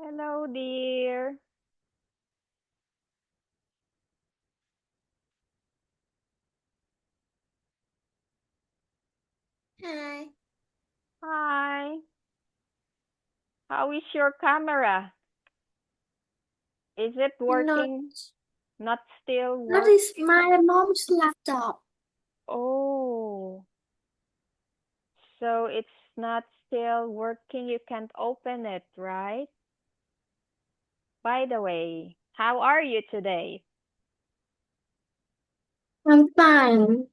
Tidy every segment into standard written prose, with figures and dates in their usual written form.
Hello, dear. Hi. Hi. How is your camera? Is it Not, working? Not still that work? is my mom's laptop. Oh, so it's not still working. You can't open it, right? By the way, how are you today? I'm fine.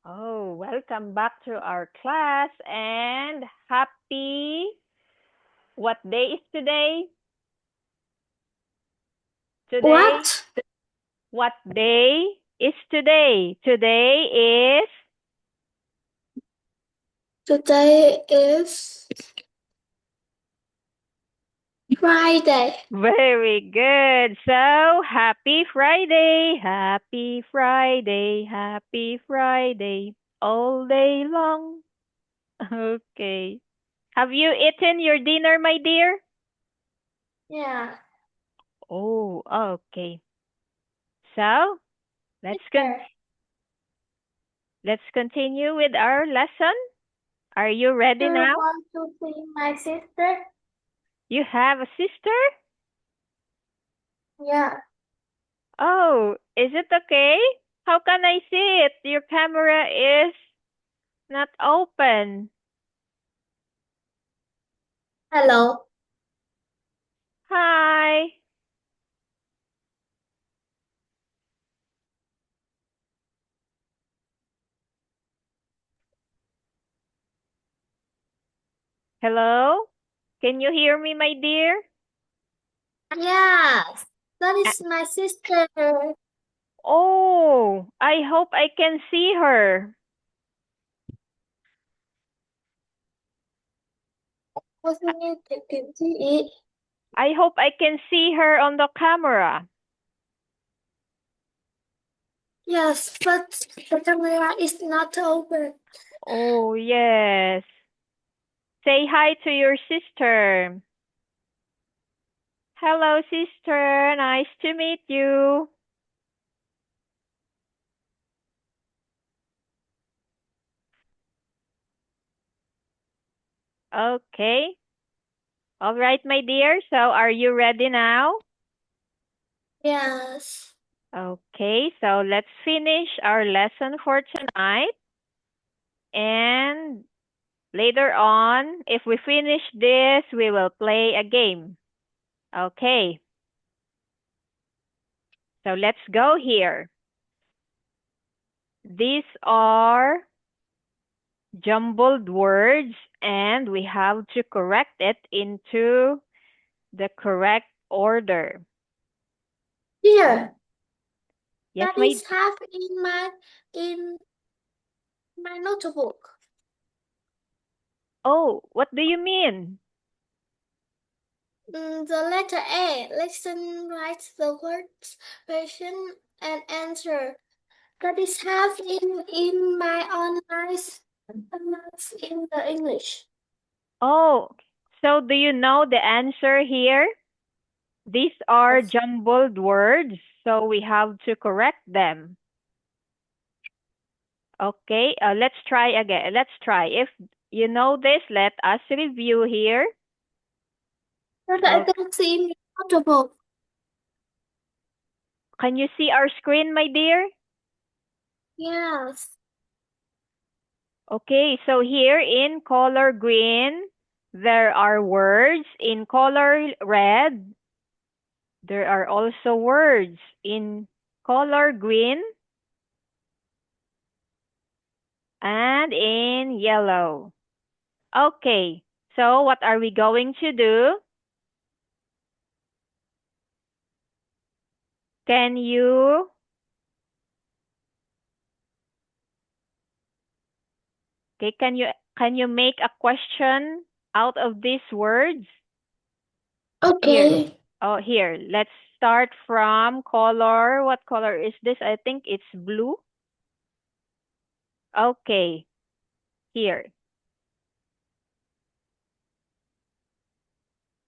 Oh, welcome back to our class and happy. What day is today? Today? What? What day is today? Today is Today is Friday. very good. So, happy Friday, happy Friday, happy Friday, all day long. Okay. Have you eaten your dinner, my dear? Yeah. Oh, okay. So, let's con Sister. let's continue with our lesson. Are you Do ready you now? want to see my sister? You have a sister? Yeah. Oh, is it okay? How can I see it? Your camera is not open. Hello. Hi. Hello? Can you hear me, my dear? Yes. That Uh, is my sister. Oh, I hope I can see her. Wasn't it? You can see it. I hope I can see her on the camera. Yes, but the camera is not open. Oh, yes. Say hi to your sister. Hello, sister. Nice to meet you. Okay. All right, my dear. So, are you ready now? Yes. Okay, so let's finish our lesson for tonight. And later on, if we finish this, we will play a game. Okay, so let's go here. These are jumbled words, and we have to correct it into the correct order. Here. Yes, That my. is half in my notebook. Oh, what do you mean? The letter A. Listen, write the words, question, and answer. That is half in my online in the English. Oh, so do you know the answer here? These are Yes. jumbled words, so we have to correct them. Okay, let's try again. Let's try. If you know this, let us review here. But I Oh, don't see in my notebook. can you see our screen, my dear? Yes. Okay, so here in color green, there are words. In color red, there are also words. In color green and in yellow. Okay, so what are we going to do? Can you okay, can you make a question out of these words? Here. Okay. Oh, here. Let's start from color. What color is this? I think it's blue. Okay. Here.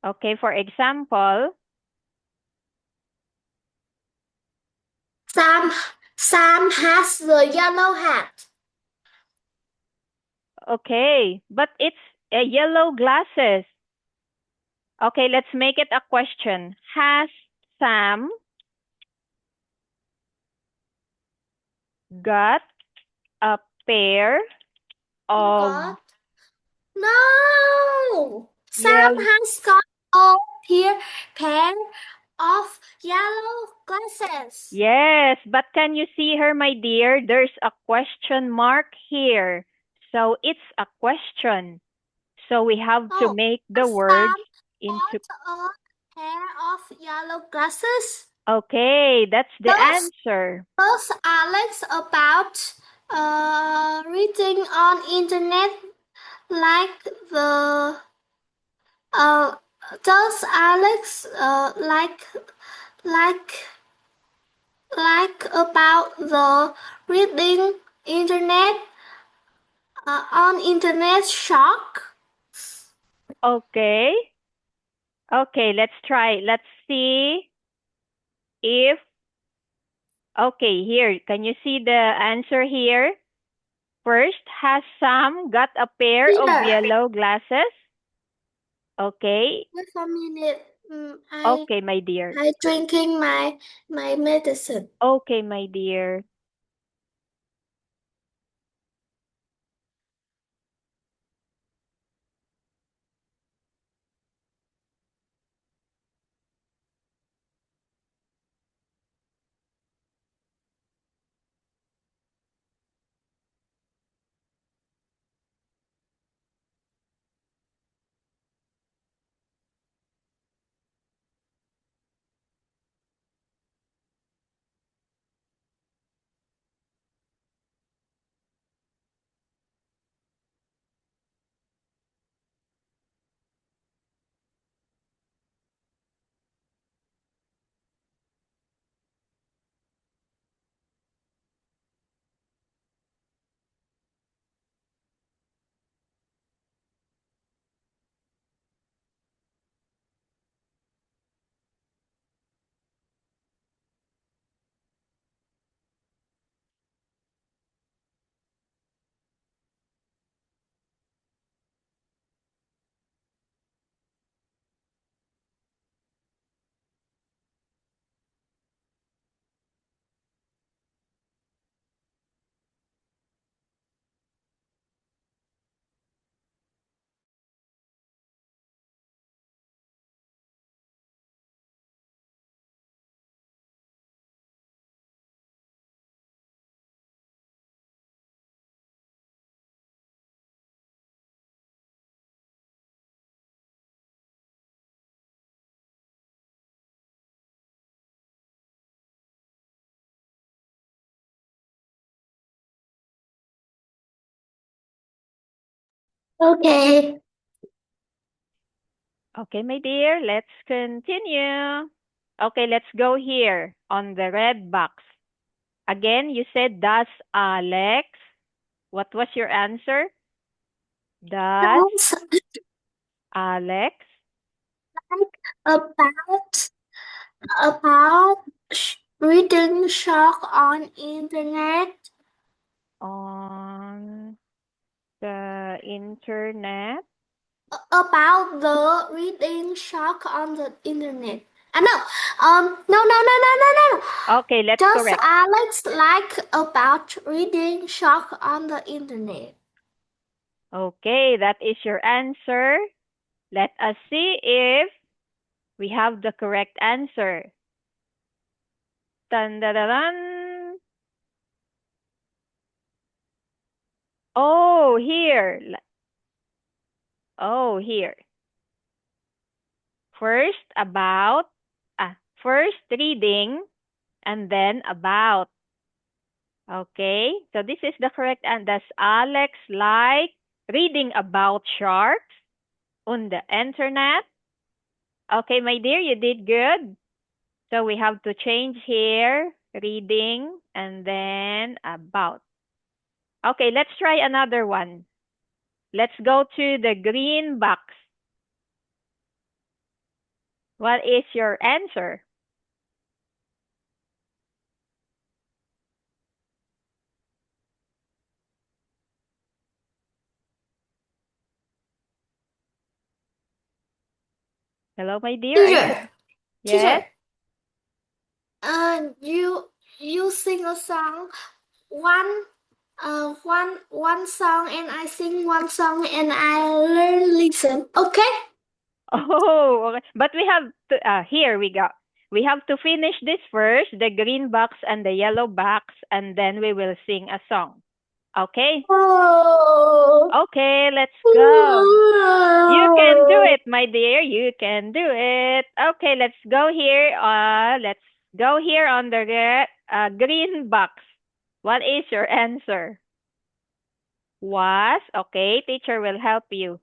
Okay, for example, Sam has the yellow hat. okay, but it's yellow glasses. Okay, let's make it a question. Has Sam got a pair of Got no. Sam yellow? has got a pair of yellow glasses. Yes, but can you see her, my dear? There's a question mark here. So it's a question. So we have to Oh, make the words Sam into. got a pair of yellow glasses. Okay, that's the Does answer. Alex about reading on internet like the uh does Alex like about the reading internet on internet shock? Okay. Okay, let's try. Let's see if. Okay, here. Can you see the answer here? First, has Sam got a pair of Here, yellow glasses? Okay. wait a minute. Okay, my dear. I drinking my medicine. Okay, my dear. Okay. Okay, my dear. Let's continue. Okay, let's go here on the red box. Again, you said, does Alex. What was your answer? Does Does Alex? about about reading shock on internet? On the internet? About the reading shock on the internet. No. No. Okay, let's Does correct. Alex like about reading shock on the internet? Okay, that is your answer. Let us see if we have the correct answer. Dun, dun, dun, dun. Oh, here. Oh, here. First about, first reading and then about. Okay, so this is the correct and does Alex like reading about sharks on the internet? Okay, my dear, you did good. So we have to change here, reading and then about. Okay, let's try another one. Let's go to the green box. What is your answer? Hello, my dear. Are you Teacher, Yes? teacher, you sing a song, one song, and I sing one song, and I learn listen. Okay? Oh, okay. But we have to, here we go. We have to finish this first, the green box and the yellow box, and then we will sing a song. Okay? Oh. Okay, let's go. You can do it, my dear. You can do it. Okay, let's go here. Let's go here on the green box. What is your answer? Was, okay, teacher will help you.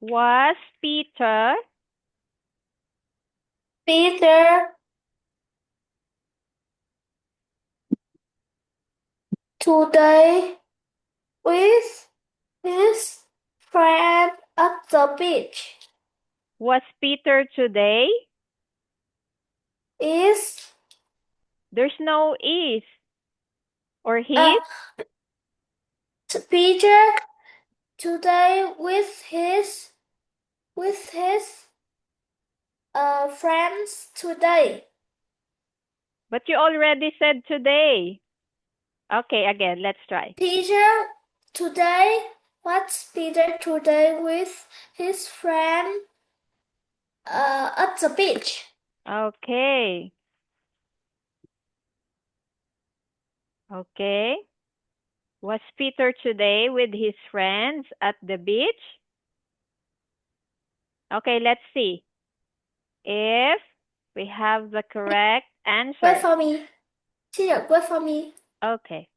Was Peter Peter today with his friend at the beach. was Peter today? Is There's no is or uh his. Peter today with his friends today. But you already said today. Okay, again, let's try. Peter today what's Peter today with his friend at the beach. Okay. Okay. Was Peter today with his friends at the beach? Okay, let's see if we have the correct Wait answer. for me. Teacher, wait for me. Okay.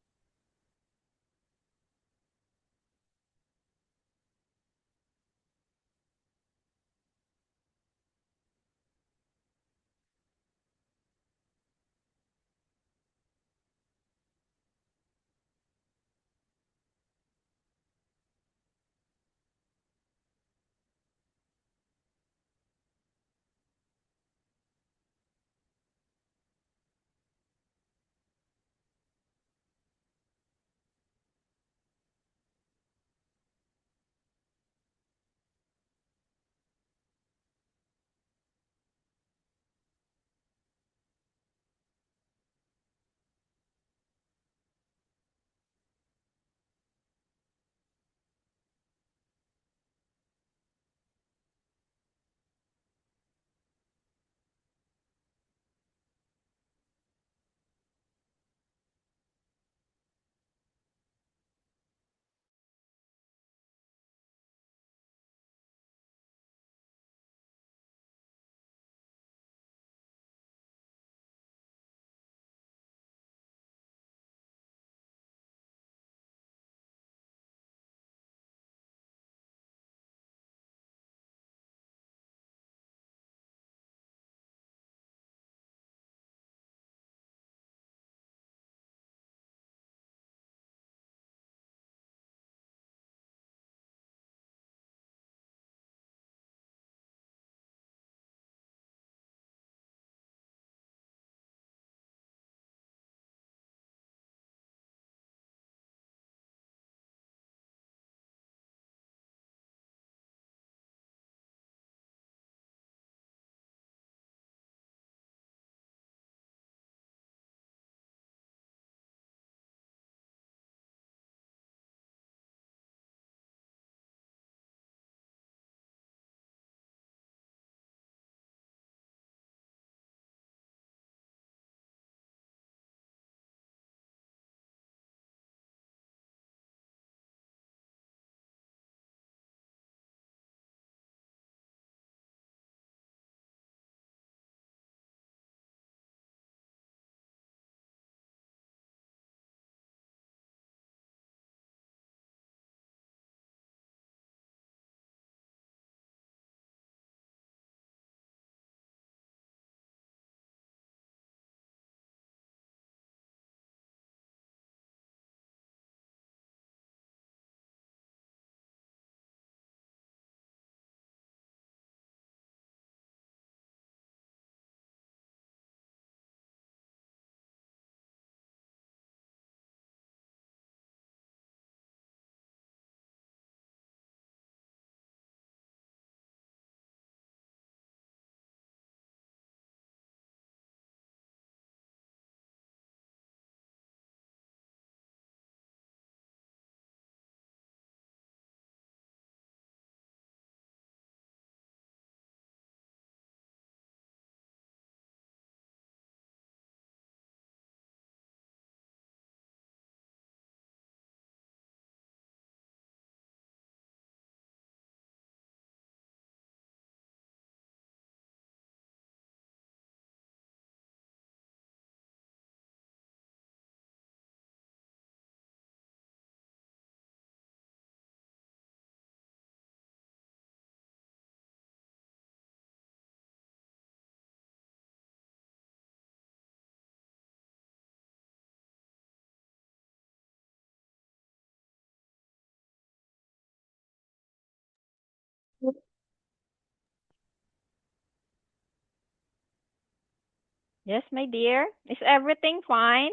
Yes, my dear. Is everything fine?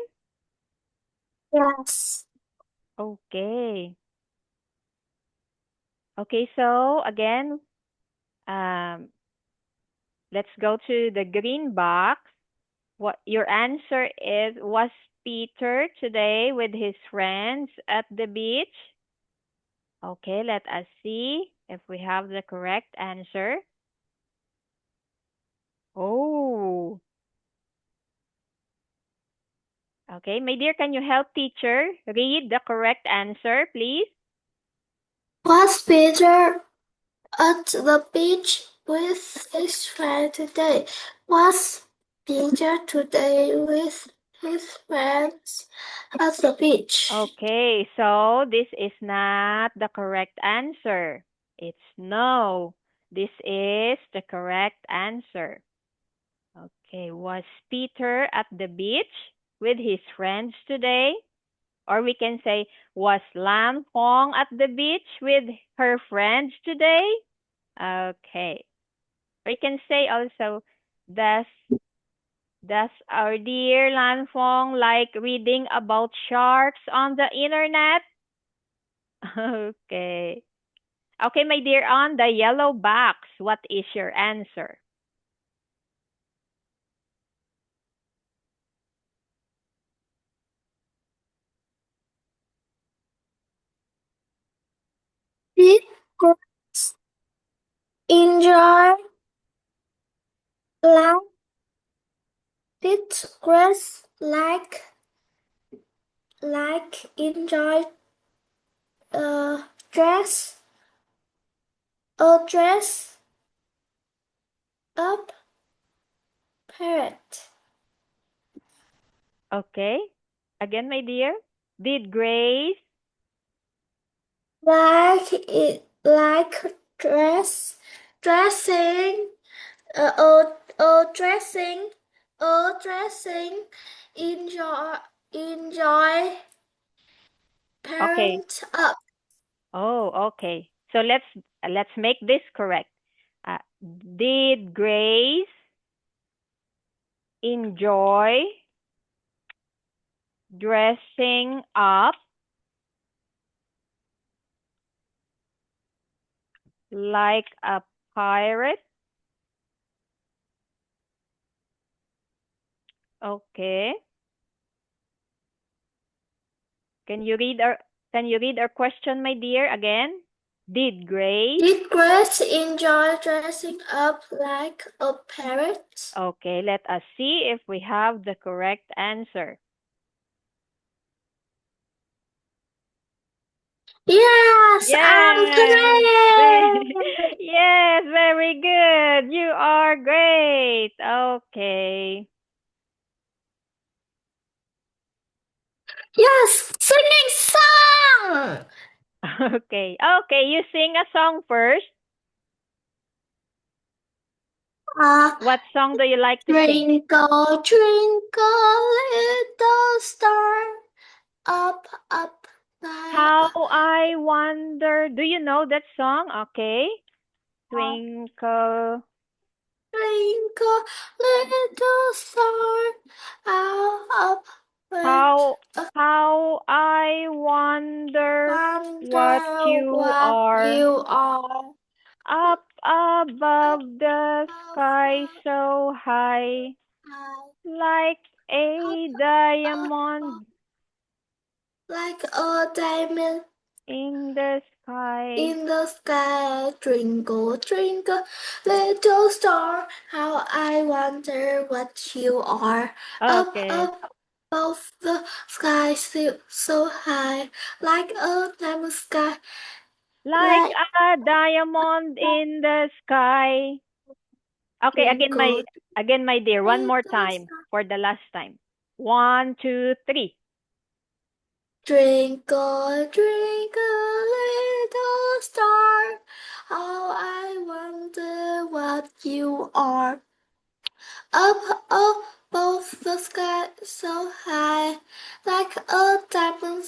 Yes. Okay. Okay, so again, um, let's go to the green box. What your answer is, was Peter today with his friends at the beach? Okay, let us see if we have the correct answer. Oh, okay. My dear, can you help teacher read the correct answer, please? Was Peter at the beach with his friend today? Was Peter today with his friends at the beach? Okay, so this is not the correct answer. It's no. This is the correct answer. Okay, was Peter at the beach with his friends today? Or we can say, was Lam Hong at the beach with her friends today? Okay. We can say also, does does our dear Lan Fong like reading about sharks on the internet? Okay. Okay, my dear, on the yellow box, what is your answer? Did Grace enjoy like did Grace enjoy dress dress up parrot? Okay. Again, my dear, did Grace? Like dressing dressing dressing enjoy enjoy Okay. parent up. Oh, okay. So let's make this correct. Uh, did Grace enjoy dressing up like a pirate? Okay. Can you read our question, my dear, again? Did Grace? Did Grace enjoy dressing up like a parrot? Okay, let us see if we have the correct answer. Yes, I'm Yes. correct. Yes, very good. You are great. Okay. Yes, singing song. Okay. Okay, you sing a song first. Uh, What song do you like to sing? Twinkle, twinkle, little star, up, up, How up. I wonder. Do you know that song? Okay. Twinkle. Twinkle, little star, up, where, How up, how I wonder what wonder you what are you are. up Up above the above sky the so high, sky, like up a above, diamond like a diamond in the sky. in the sky. Twinkle, twinkle, little star, how I wonder what you are. Up Okay. above the sky, so high, like a diamond sky, Like like a diamond in the sky. Okay, twinkle, again my dear, one more little time star. for the last time. One, two, three. Twinkle, twinkle, little star, how I wonder what you are. Up above the sky so high, like a diamond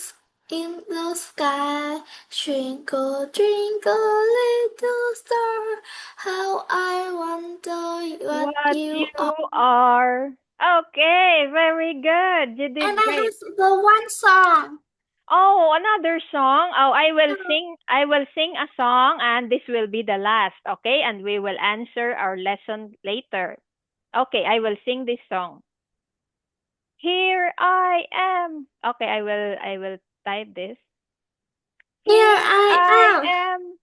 in the sky. Twinkle, twinkle, little star, how I wonder what What you you are. are. Okay, very good. You And did I great. have the one song. Oh, another song. Oh, I will No. sing. I will sing a song, and this will be the last. Okay, and we will answer our lesson later. Okay, I will sing this song. Here I am. Okay, I will type this. Here Here I I am.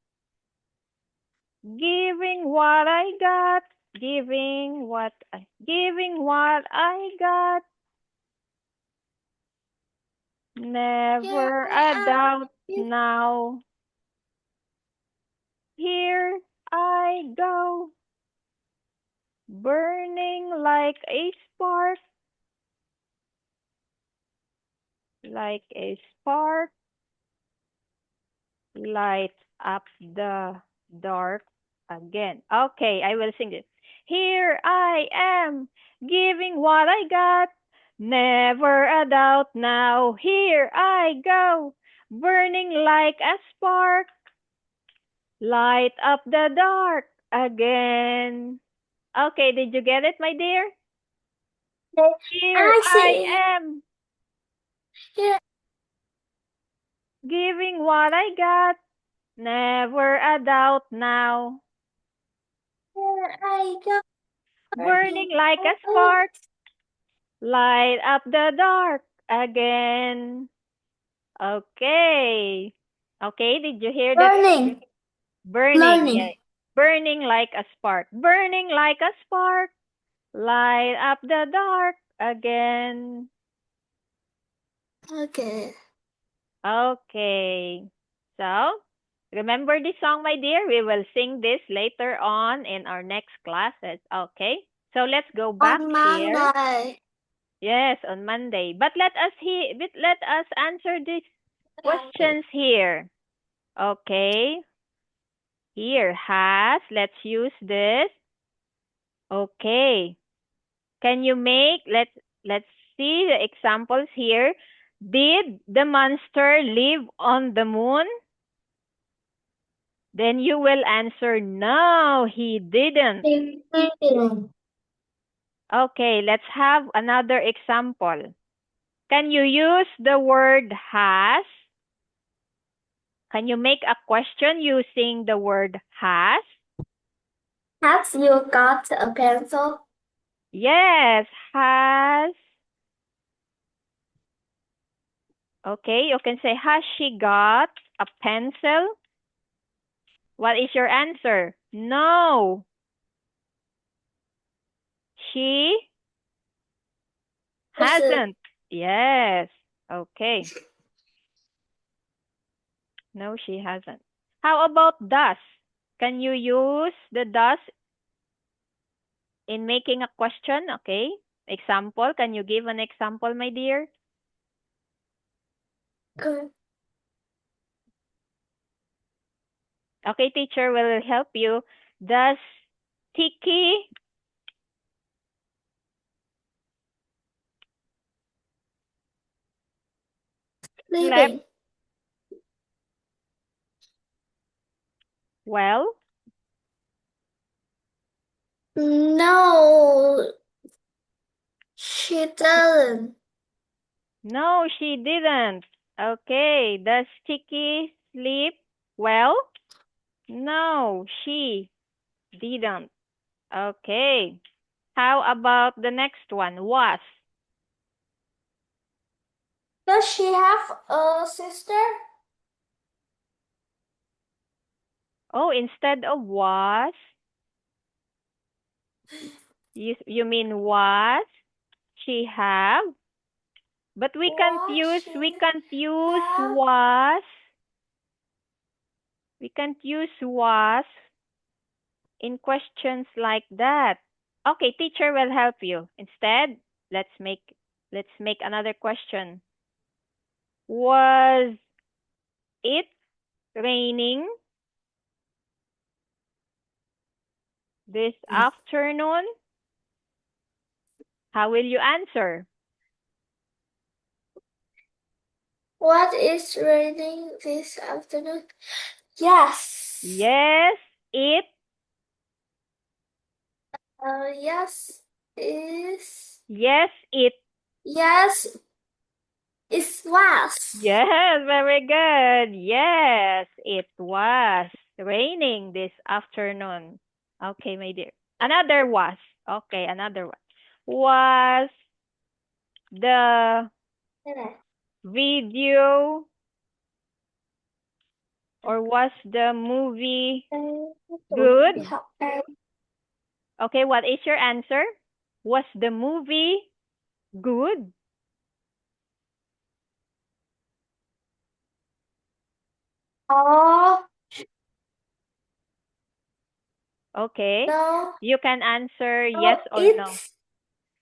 am, giving what I got, giving what I got. Here Never I a am. doubt now. Here I go, burning like a spark, like a spark, light up the dark again. Okay, I will sing this. Here I am, giving what I got, never a doubt now. Here I go, burning like a spark, light up the dark again. Okay, did you get it, my dear? Here I I see. am, Here, giving what I got, never a doubt now. here I go. Burning like a spark, light up the dark again. Okay. Okay, did you hear that? Burning. Burning, yeah. Learning. Burning like a spark. Burning like a spark, light up the dark again. Okay. Okay. So, remember this song, my dear? We will sing this later on in our next classes. Okay? So, let's go back On here. Monday. Yes, on Monday. But let us answer these questions here. Okay. Here, has. Let's use this. Okay. Can you make let's see the examples here. Did the monster live on the moon? Then you will answer no, he didn't. Okay, let's have another example. Can you use the word has? Can you make a question using the word has? Have you got a pencil? Yes, has. Okay, you can say, has she got a pencil? What is your answer? No. She hasn't. Yes. Okay. No, she hasn't. How about does? Can you use the does in making a question? Okay. Example. Can you give an example, my dear? Good. Okay, teacher will help you. Does Tiki slept Living. well? No, she doesn't. No, she didn't. Okay. Does Tiki sleep well? No, she didn't. Okay. How about the next one? Was. Does she have a sister? Oh, instead of was, you mean was she have? But we can't use Have was. We can't use was in questions like that. Okay, teacher will help you. Instead, let's make another question. Was it raining this afternoon? How will you answer? What is raining this afternoon? Yes. Yes, it Yes, is Yes, it. Yes, it was. Yes, very good. Yes, it was raining this afternoon. Okay, my dear. Another was. Okay, another one. Was the video or was the movie good? Okay, what is your answer? Was the movie good? Oh, Okay. no, You can answer yes no, or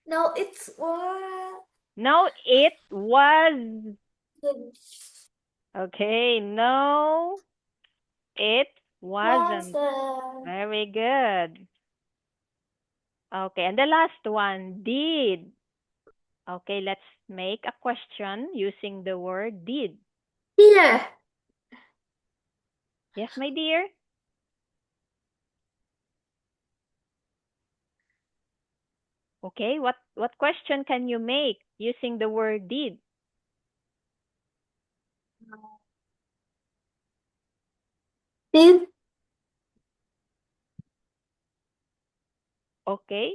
no. it's what? No, it was. The Okay, no, it was wasn't. the Very good. Okay, and the last one, did. Okay, let's make a question using the word did. here. Yes, my dear? Okay, what question can you make using the word did? Did Okay.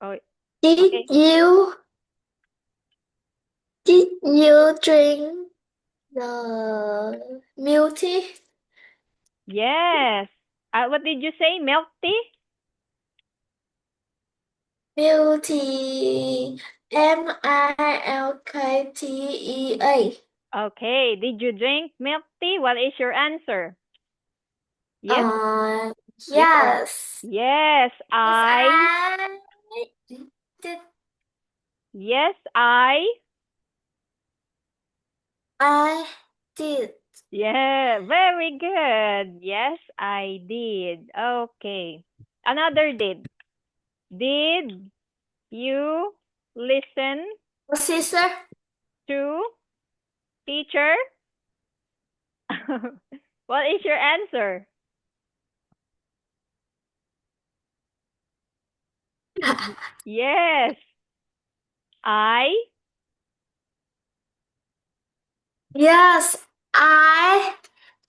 Oh, did okay. you did you drink the milk tea? Yes. What did you say? Milk tea? Milk tea. MILKTEA. Okay. Did you drink milk tea? What is your answer? Yes? Uh, Yes or yes. yes, Yes, I. I did. Yes, I. I did. Yeah, very good. Yes, I did. Okay. Another did. Did you listen Sister. to teacher? What is your answer? Yes, I. Yes, I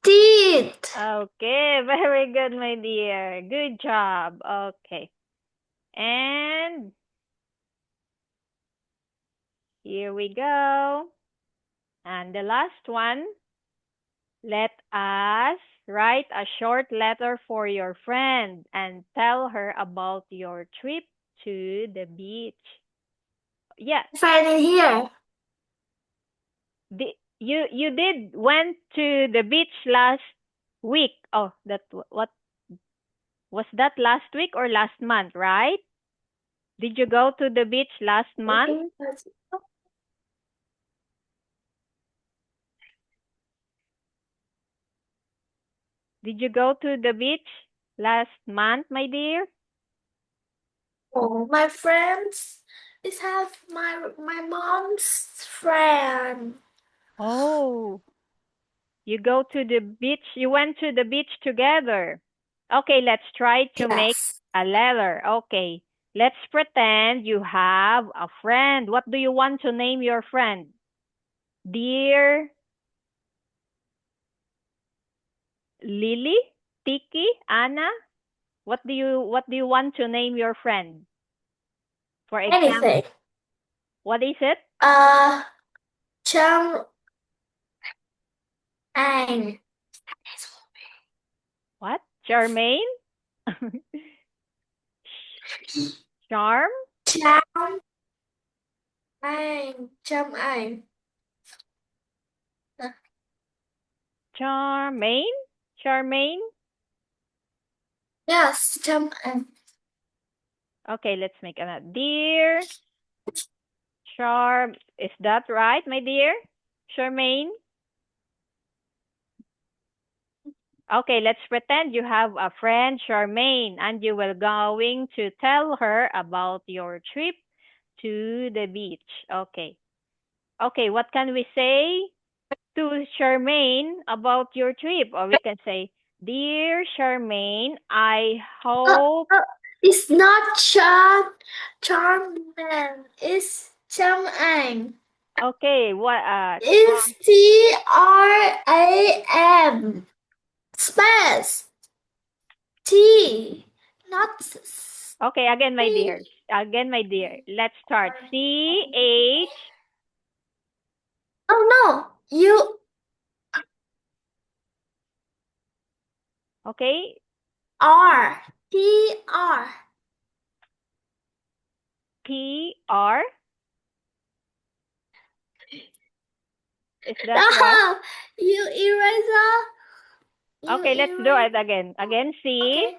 did. Okay, very good, my dear. Good job. Okay. And here we go. And the last one, let us write a short letter for your friend and tell her about your trip to the beach. Yes, Find it here. you did went to the beach last week. Oh, that what was that last week or last month, right? Did you go to the beach last month? Did you go to the beach last month, my dear? Oh, my friends is have my mom's friend. Oh, you go to the beach. You went to the beach together. Okay, let's try to make Yes. a letter. Okay, let's pretend you have a friend. What do you want to name your friend? Dear Lily, Tiki, Anna. What do you want to name your friend? For Anything. example, what is it? Chum and What? Charmaine? Charm? Chum and Chum and. Charmaine? Charmaine? Yes, Chum and. Okay, let's make another. Dear Charm, is that right, my dear? Charmaine? Okay, let's pretend you have a friend, Charmaine, and you will going to tell her about your trip to the beach. Okay. Okay, what can we say to Charmaine about your trip? Or we can say, Dear Charmaine, I Oh, hope oh. It's not Charmander. It's Chang'an. Okay, what It's TRAM. Space. T. Not okay, again my C. dear. Again my dear. Let's start. CH. Oh no. You Okay. R. TR. PR. Is that right? No. You eraser. You Okay, let's do erase. it again. Again, C.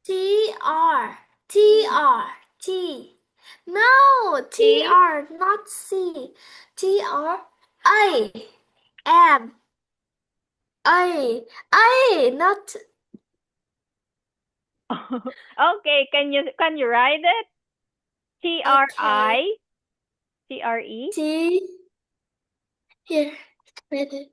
Okay. TR. TR. T. No. T. TR. Not C. TR. I. M. Not Okay, can you write it? okay. TRE. T. Here. Wait it.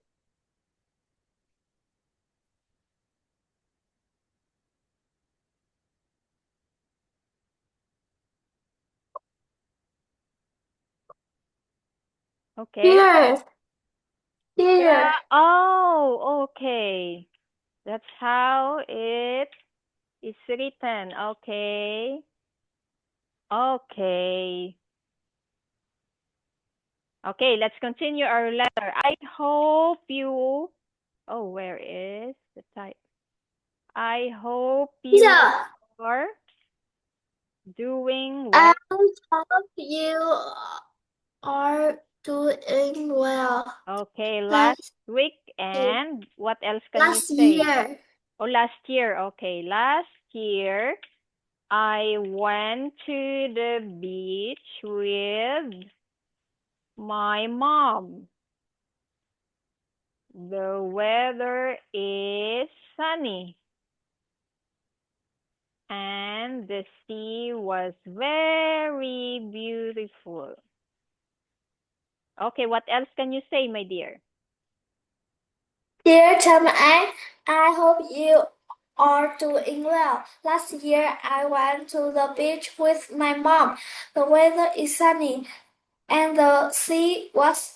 Okay. Here. Yeah. Here. Oh, okay. That's how it is written. Okay. Okay. Okay, let's continue our letter. I hope you. Oh, where is the type? I hope you Here. are doing I well. hope you are doing well. Okay, last Last week and what else can you last say? year. Oh, last year. Okay, last year I went to the beach with my mom. The weather is sunny and the sea was very beautiful. Okay, what else can you say, my dear? Dear Tom, I hope you are doing well. Last year I went to the beach with my mom. The weather is sunny and the sea was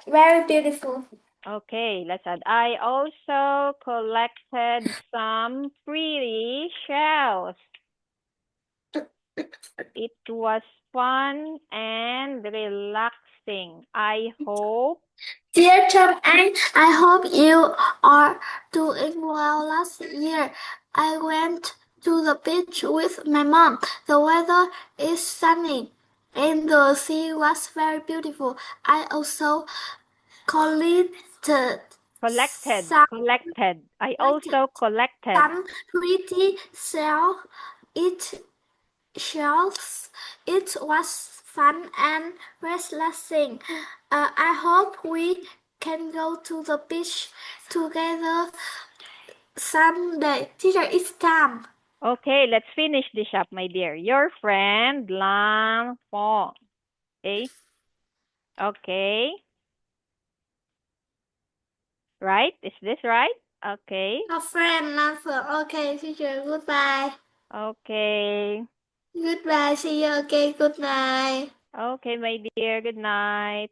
very beautiful. Okay, let's add. I also collected some pretty shells. It was fun and relaxing. I hope. Dear Tom, I hope you are doing well. Last year I went to the beach with my mom. The weather is sunny and the sea was very beautiful. I also collected some Collected. I collected also collected. some pretty it shells. It was fun and relaxing. I hope we can go to the beach together someday. Teacher, it's time. Okay, let's finish this up, my dear. Your friend Lang Fong. Okay. Okay. Right? Is this right? Okay. A friend, answer. Okay, teacher, goodbye. Okay. Goodbye, see you again. Good night. Okay, my dear. Good night.